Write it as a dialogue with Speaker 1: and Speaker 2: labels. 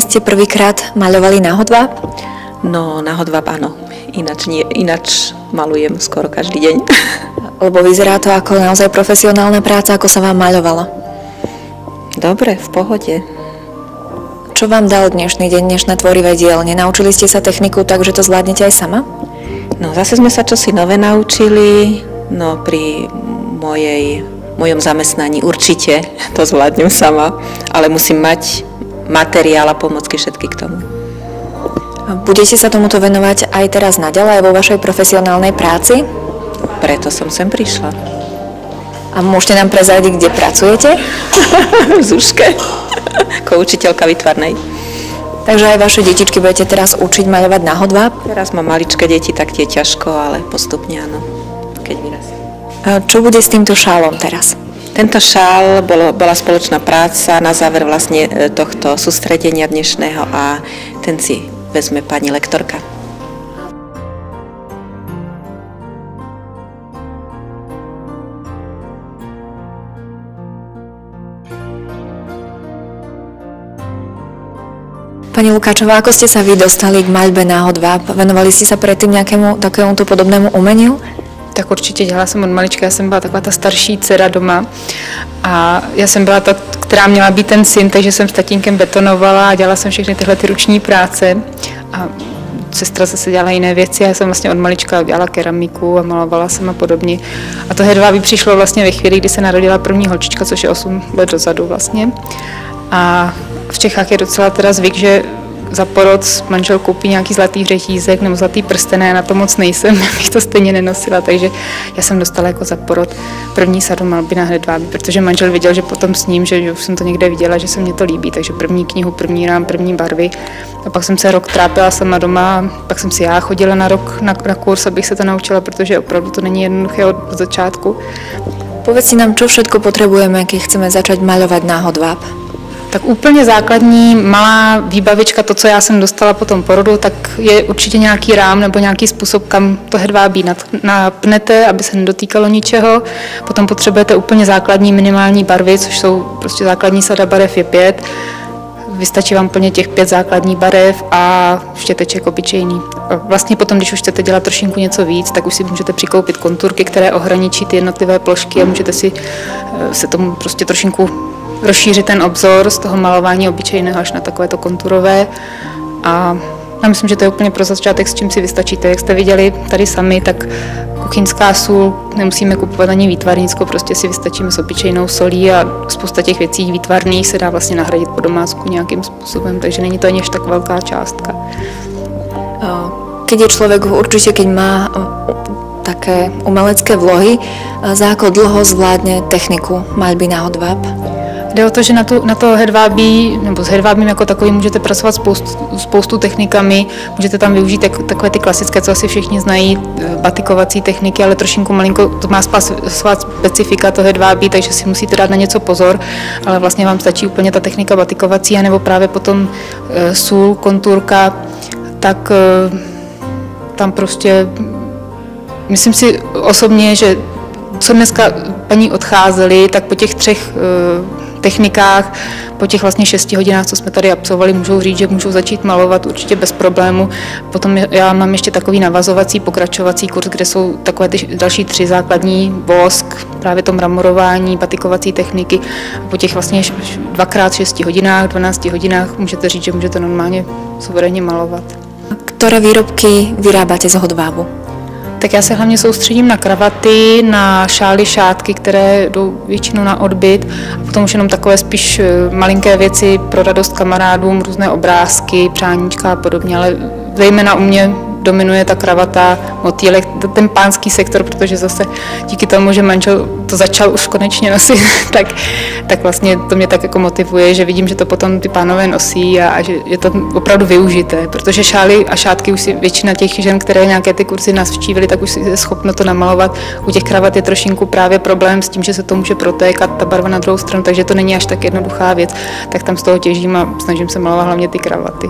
Speaker 1: dnes ste prvýkrát maľovali na hodváb?
Speaker 2: No, na hodváb áno. Ináč malujem skoro každý deň.
Speaker 1: Lebo vyzerá to ako naozaj profesionálna práca, ako sa vám maľovalo.
Speaker 2: Dobre, v pohode.
Speaker 1: Čo vám dal dnešný deň, dnešné tvorivé dielne? Naučili ste sa techniku tak, že to zvládnete aj sama?
Speaker 2: No, zase sme sa čosi nové naučili. No, pri mojom zamestnaní určite to zvládnem sama, ale musím mať materiál a pomocky všetky k tomu.
Speaker 1: Budete sa tomuto venovať aj teraz naďalej vo vašej profesionálnej práci?
Speaker 2: Preto som sem prišla.
Speaker 1: A môžete nám prezradiť, kde pracujete?
Speaker 2: V Zúške, ako učiteľka výtvarnej.
Speaker 1: Takže aj vaše detičky budete teraz učiť maľovať na hodváb?
Speaker 2: Teraz mám maličké deti, tak tie ťažko, ale postupne áno, keď vyrastú.
Speaker 1: Čo bude s týmto šálom teraz?
Speaker 2: Tento šál bola spoločná práca na záver vlastne tohto sústredenia dnešného a ten si vezme pani lektorka.
Speaker 1: Pani Lukáčová, ako ste sa vy dostali k maľbe na hodváb? Venovali ste sa predtým nejakému takémuto podobnému umeniu?
Speaker 3: Tak určitě dělala jsem od malička, já jsem byla taková ta starší dcera doma a já jsem byla ta, která měla být ten syn, takže jsem s tatínkem betonovala a dělala jsem všechny tyhle ty ruční práce a sestra zase dělala jiné věci, já jsem vlastně od malička dělala keramiku a malovala jsem a podobně. A to hedvábí přišlo vlastně ve chvíli, kdy se narodila první holčička, což je 8 let dozadu vlastně. A v Čechách je docela teda zvyk, že za porod manžel koupí nějaký zlatý řetízek nebo zlatý prsten a já na to moc nejsem, bych to stejně nenosila, takže já jsem dostala jako za porod první sadu malby na hedvábí, protože manžel viděl, že potom s ním, že už jsem to někde viděla, že se mně to líbí, takže první knihu, první rám, první barvy a pak jsem se rok trápila sama doma, pak jsem si já chodila na rok na kurz, abych se to naučila, protože opravdu to není jednoduché od začátku.
Speaker 1: Povedzte nám, čo všetko potrebujeme, keď chceme začať maľovať na hodváb?
Speaker 3: Tak úplně základní malá výbavička, to, co já jsem dostala po tom porodu, tak je určitě nějaký rám nebo nějaký způsob, kam to hedvábí napnete, aby se nedotýkalo ničeho. Potom potřebujete úplně základní minimální barvy, což jsou prostě základní sada barev je 5. Vystačí vám plně těch 5 základních barev a štěteček obyčejný. Vlastně potom, když už chcete dělat trošinku něco víc, tak už si můžete přikoupit konturky, které ohraničí ty jednotlivé plošky a můžete si se tomu prostě trošinku rozšířit ten obzor z toho malování obyčejného až na takovéto konturové. A já myslím, že to je úplně pro začátek, s čím si vystačíte. Jak jste viděli tady sami, tak kuchyňská sůl, nemusíme kupovat ani výtvarnickou, prostě si vystačíme s obyčejnou solí a spousta těch věcí výtvarných se dá vlastně nahradit po domácku nějakým způsobem, takže není to ani až tak velká částka.
Speaker 1: Keď je človek, určite keď má také umelecké vlohy, za ako dlho zvládne techniku maľby na hodváb?
Speaker 3: Jde o to, že na to hedvábí, nebo s hedvábím jako takovým můžete pracovat spoustu technikami, můžete tam využít takové ty klasické, co asi všichni znají, batikovací techniky, ale trošinku malinko, to má svá specifika to hedvábí, takže si musíte dát na něco pozor, ale vlastně vám stačí úplně ta technika batikovací, anebo právě potom sůl, konturka, tak tam prostě, myslím si osobně, že co dneska paní odcházeli, tak po těch 3 technikách, po těch vlastně 6 hodinách, co jsme tady absolvovali, můžou říct, že můžou začít malovat určitě bez problému. Potom já mám ještě takový navazovací, pokračovací kurz, kde jsou takové ty další 3 základní vosk, právě to mramorování, batikovací techniky. A po těch vlastně 2x 6 hodinách, 12 hodinách můžete říct, že můžete normálně suverénně malovat.
Speaker 1: Ktoré výrobky vyrábáte z hodvábu?
Speaker 3: Tak já se hlavně soustředím na kravaty, na šály, šátky, které jdou většinou na odbyt a potom už jenom takové spíš malinké věci pro radost kamarádům, různé obrázky, přáníčka a podobně, ale zejména u mě dominuje ta kravata, motýlek, ten pánský sektor, protože zase díky tomu, že manžel to začal už konečně nosit, tak vlastně to mě tak jako motivuje, že vidím, že to potom ty pánové nosí a že je to opravdu využité, protože šály a šátky už si většina těch žen, které nějaké ty kurzy navštívily, tak už si je schopno to namalovat. U těch kravat je trošinku právě problém s tím, že se to může protékat ta barva na druhou stranu, takže to není až tak jednoduchá věc, tak tam z toho těžím a snažím se malovat hlavně ty kravaty.